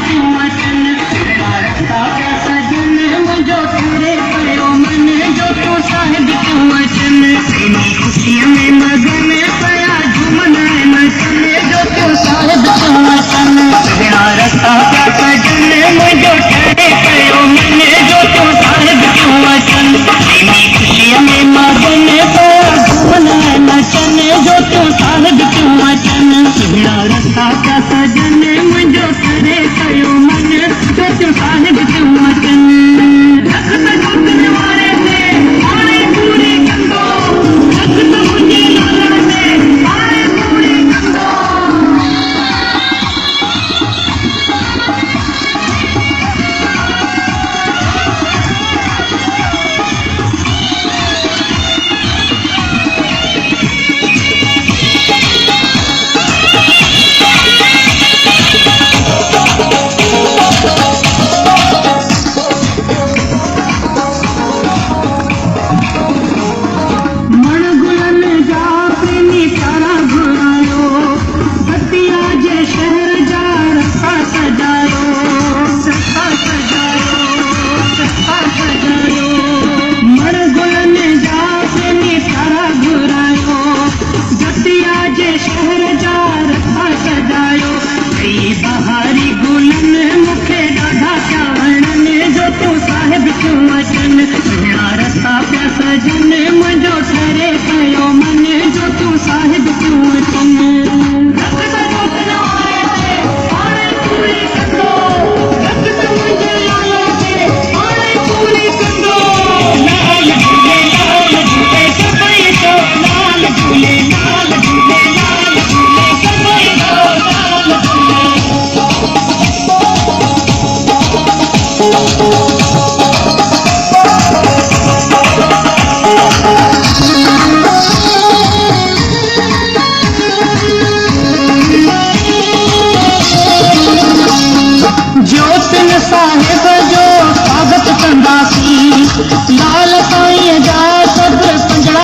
क्यों वचन रखता क्या सजन मुझो तेरे कयो मन जो तू साहिब क्यों वचन तेरी खुशियों में मगन पया झूमन नचन जो तू साहिब क्यों वचन रखता क्या सजन मुझो तेरे कयो मन जो तू साहिब क्यों वचन तेरी खुशियों में मगन पया झूमन नचन जो तू साहिब क्यों वचन रखता क्या सजन मुझो तेरे कयो मन जो तू साहिब क्यों वचन रखता झूठने वाले से आने पूरी कंदो रखता मुझे लाला से आने पूरी कंदो सजन मुझो ठहरे कयो मन जो तू साहिब क्यों वचन रखता झूठने वाले से आने पूरी कंदो रखता मुझे लाला से आने पूरी कंदो लाल झूले सबई तो लाल झूले लाल झूले सबई तो लाल झूले ज्योतिन साहिब